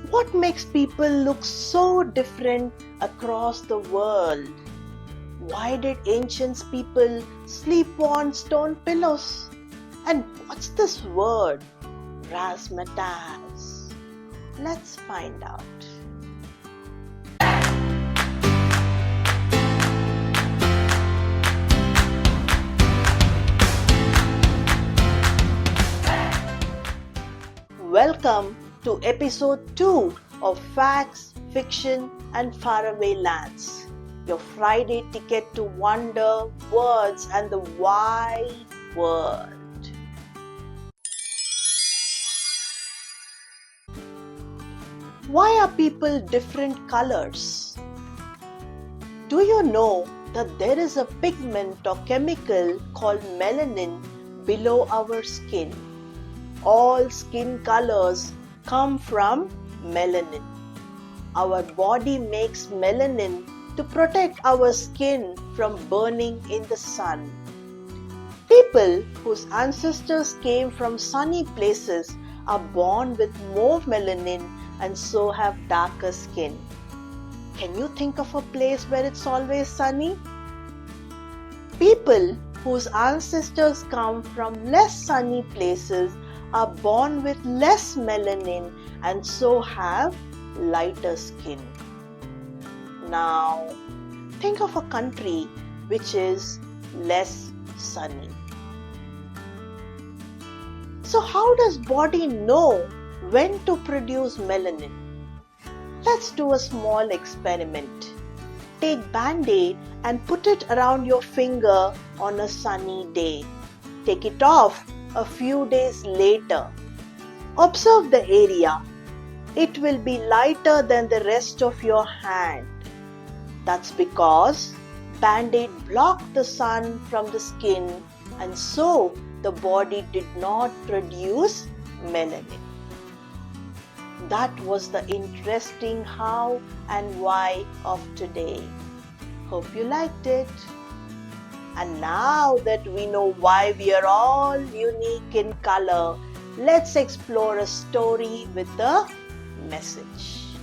What makes people look so different across the world? Why did ancient people sleep on stone pillows? And what's this word, razzmatazz? Let's find out. Welcome to episode 2 of Facts, Fiction and Faraway Lands, your Friday ticket to wonder, words and the wide world. Why are people different colors? Do you know that there is a pigment or chemical called melanin below our skin? All skin colors come from melanin. Our body makes melanin to protect our skin from burning in the sun. People whose ancestors came from sunny places are born with more melanin and so have darker skin. Can you think of a place where it's always sunny? People whose ancestors come from less sunny places are born with less melanin and so have lighter skin. Now, think of a country which is less sunny. So how does body know when to produce melanin? Let's do a small experiment. Take Band-Aid and put it around your finger on a sunny day. Take it off a few days later. Observe the area. It will be lighter than the rest of your hand. That's because Band-Aid blocked the sun from the skin and so the body did not produce melanin. That was the interesting how and why of today. Hope you liked it. And now that we know why we are all unique in color, let's explore a story with a message.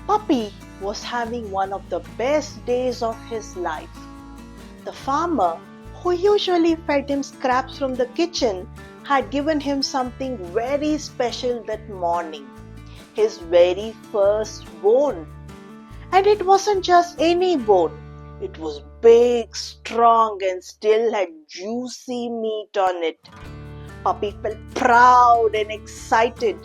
Puppy was having one of the best days of his life. The farmer, who usually fed him scraps from the kitchen, had given him something very special that morning. His very first bone. And it wasn't just any bone. It was big, strong and still had juicy meat on it. Puppy felt proud and excited.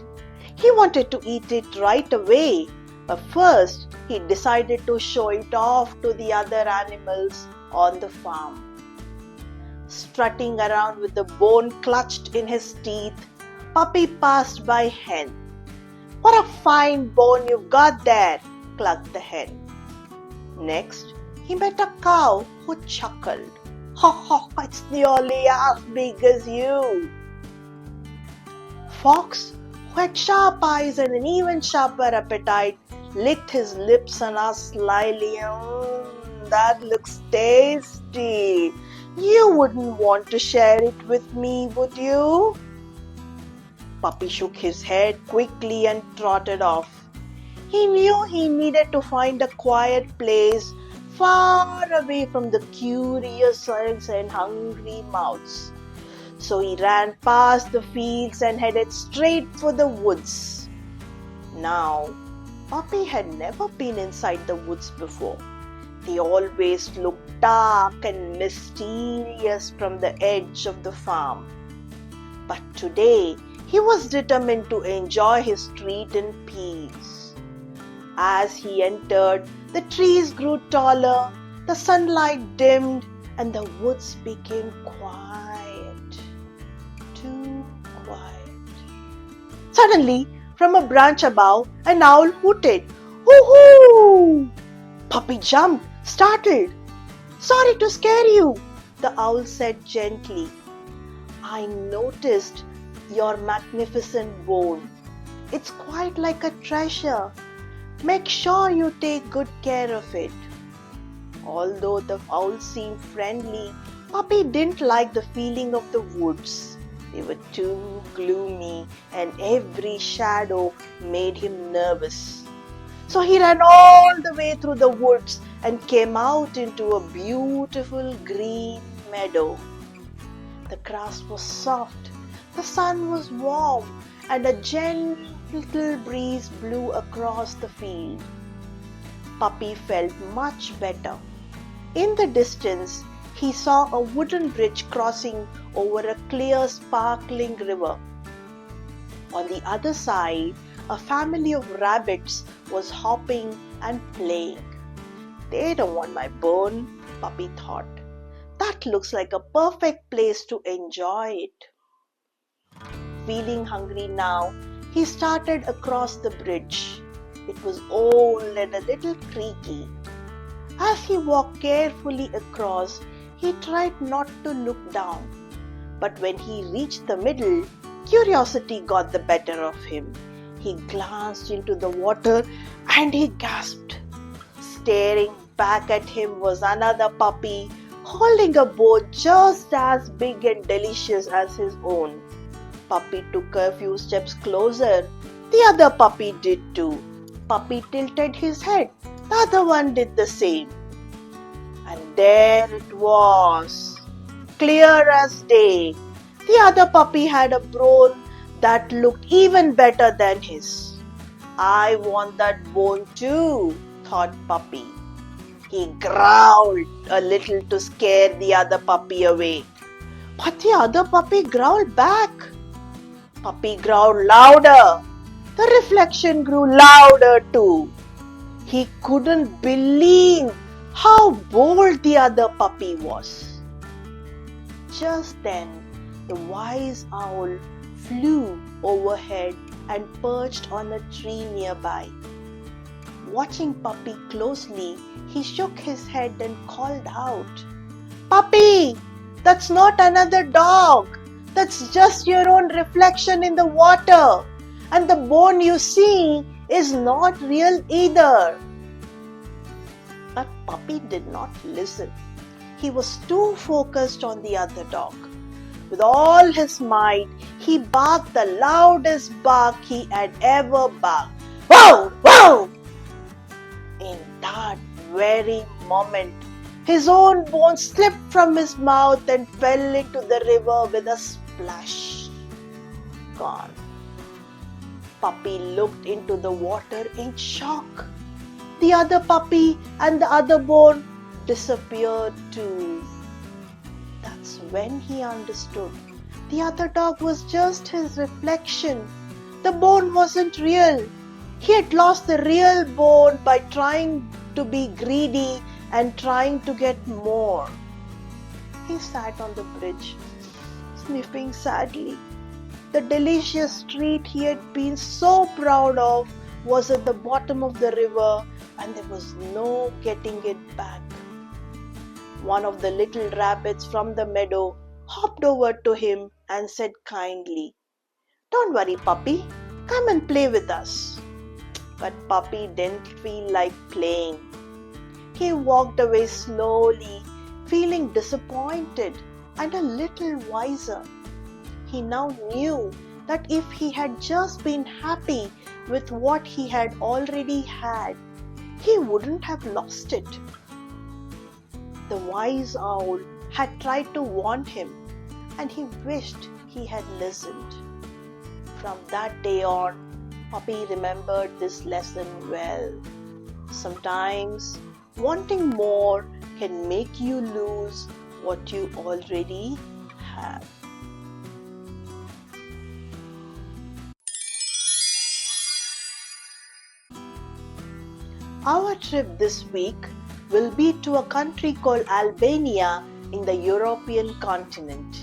He wanted to eat it right away. But first, he decided to show it off to the other animals on the farm. Strutting around with the bone clutched in his teeth, Puppy passed by Hen. "What a fine bone you've got there," clucked the hen. Next, he met a cow who chuckled. "Ha ha, it's nearly as big as you." Fox, who had sharp eyes and an even sharper appetite, licked his lips and asked slyly, "That looks tasty. You wouldn't want to share it with me, would you?" Puppy shook his head quickly and trotted off. He knew he needed to find a quiet place far away from the curious eyes and hungry mouths. So he ran past the fields and headed straight for the woods. Now, Puppy had never been inside the woods before. They always looked dark and mysterious from the edge of the farm. But today, he was determined to enjoy his treat in peace. As he entered, the trees grew taller, the sunlight dimmed, and the woods became quiet. Too quiet. Suddenly, from a branch above, an owl hooted. "Hoo-hoo!" Puppy jumped, startled. "Sorry to scare you," the owl said gently. "I noticed your magnificent bone. It's quite like a treasure. Make sure you take good care of it." Although the owl seemed friendly, Puppy didn't like the feeling of the woods. They were too gloomy and every shadow made him nervous. So he ran all the way through the woods and came out into a beautiful green meadow. The grass was soft, the sun was warm, and a gentle breeze blew across the field. Puppy felt much better. In the distance, he saw a wooden bridge crossing over a clear, sparkling river. On the other side, a family of rabbits was hopping and playing. They don't want my bone, Puppy thought. That looks like a perfect place to enjoy it. Feeling hungry now, he started across the bridge. It was old and a little creaky. As he walked carefully across, he tried not to look down. But when he reached the middle, curiosity got the better of him. He glanced into the water and he gasped. Staring back at him was another puppy, holding a boat just as big and delicious as his own. Puppy took a few steps closer. The other puppy did too. Puppy tilted his head. The other one did the same. And there it was, clear as day. The other puppy had a bone that looked even better than his. I want that bone too, thought Puppy. He growled a little to scare the other puppy away. But the other puppy growled back. Puppy growled louder. The reflection grew louder too. He couldn't believe how bold the other puppy was. Just then, the wise owl flew overhead and perched on a tree nearby. Watching Puppy closely, he shook his head and called out, "Puppy, that's not another dog. That's just your own reflection in the water. And the bone you see is not real either." But Puppy did not listen. He was too focused on the other dog. With all his might, he barked the loudest bark he had ever barked. Wow! Wow! In that very moment, his own bone slipped from his mouth and fell into the river with a splash. Gone. Puppy looked into the water in shock. The other puppy and the other bone disappeared too. That's when he understood. The other dog was just his reflection. The bone wasn't real. He had lost the real bone by trying to be greedy and trying to get more. He sat on the bridge, sniffing sadly. The delicious treat he had been so proud of was at the bottom of the river, and there was no getting it back. One of the little rabbits from the meadow hopped over to him and said kindly, "Don't worry, Puppy. Come and play with us." But Puppy didn't feel like playing. He walked away slowly, feeling disappointed and a little wiser. He now knew that if he had just been happy with what he had already had, he wouldn't have lost it. The wise owl had tried to warn him, and he wished he had listened. From that day on, Puppy remembered this lesson well. Sometimes wanting more can make you lose what you already have. Our trip this week will be to a country called Albania in the European continent.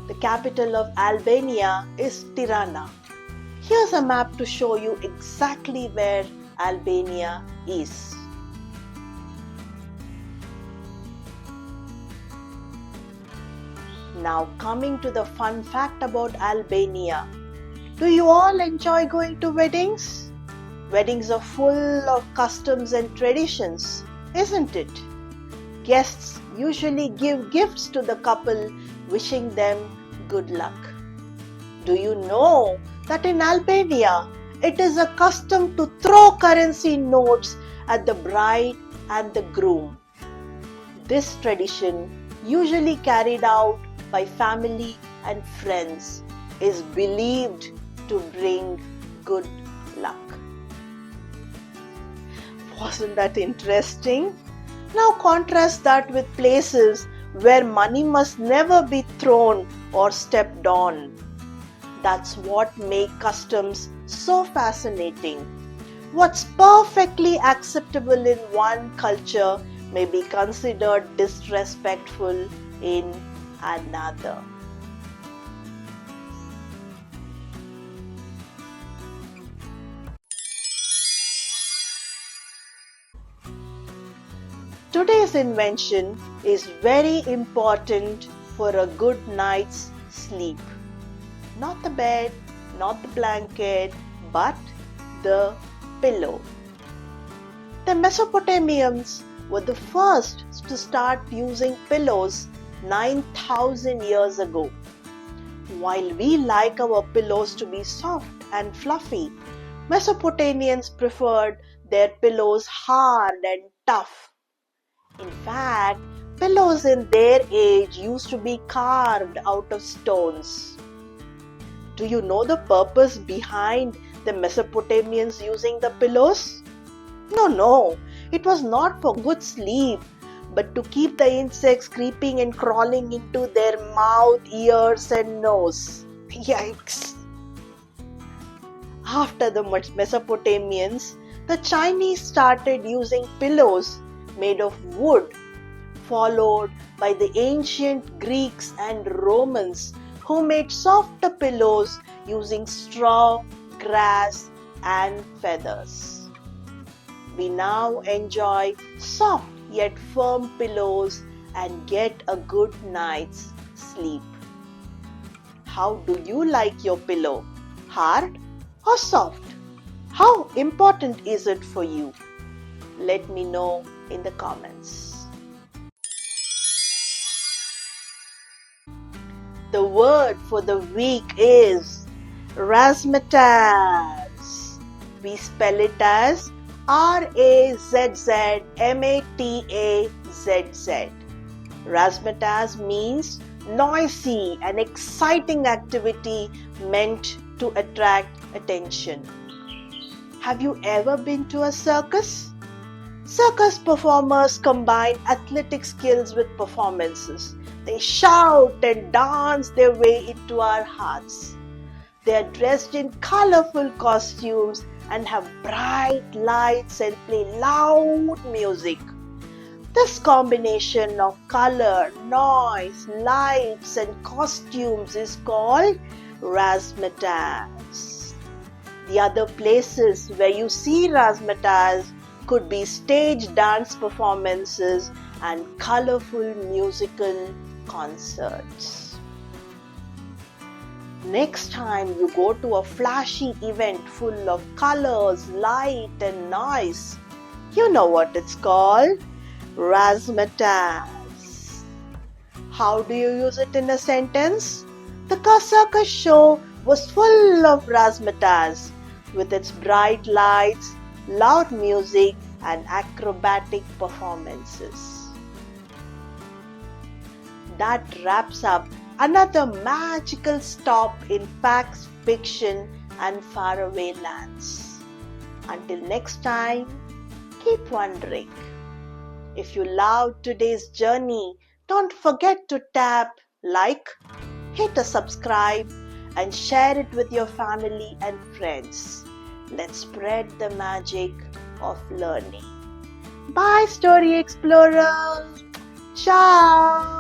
The capital of Albania is Tirana. Here's a map to show you exactly where Albania is. Now coming to the fun fact about Albania. Do you all enjoy going to weddings? Weddings are full of customs and traditions, isn't it? Guests usually give gifts to the couple, wishing them good luck. Do you know that in Albania, it is a custom to throw currency notes at the bride and the groom? This tradition, usually carried out by family and friends, is believed to bring good luck. Wasn't that interesting? Now contrast that with places where money must never be thrown or stepped on. That's what makes customs so fascinating. What's perfectly acceptable in one culture may be considered disrespectful in another. Today's invention is very important for a good night's sleep. Not the bed, not the blanket, but the pillow. The Mesopotamians were the first to start using pillows 9,000 years ago. While we like our pillows to be soft and fluffy, Mesopotamians preferred their pillows hard and tough. In fact, pillows in their age used to be carved out of stones. Do you know the purpose behind the Mesopotamians using the pillows? No, it was not for good sleep, but to keep the insects creeping and crawling into their mouth, ears and nose. Yikes! After the Mesopotamians, the Chinese started using pillows made of wood, followed by the ancient Greeks and Romans who made softer pillows using straw, grass and feathers. We now enjoy soft yet firm pillows and get a good night's sleep. How do you like your pillow? Hard or soft? How important is it for you? Let me know in the comments. The word for the week is razzmatazz. We spell it as razzmatazz. Razzmatazz means noisy and exciting activity meant to attract attention. Have you ever been to a circus? Circus performers combine athletic skills with performances. They shout and dance their way into our hearts. They are dressed in colorful costumes and have bright lights and play loud music. This combination of color, noise, lights and costumes is called razzmatazz. The other places where you see razzmatazz could be stage dance performances and colorful musical concerts. Next time you go to a flashy event full of colors, light and noise, you know what it's called? Razzmatazz. How do you use it in a sentence? The circus show was full of razzmatazz with its bright lights, loud music and acrobatic performances. That wraps up another magical stop in facts, fiction and faraway lands. Until next time, keep wondering. If you loved today's journey, don't forget to tap like, hit a subscribe and share it with your family and friends. Let's spread the magic of learning. Bye, Story Explorer. Ciao.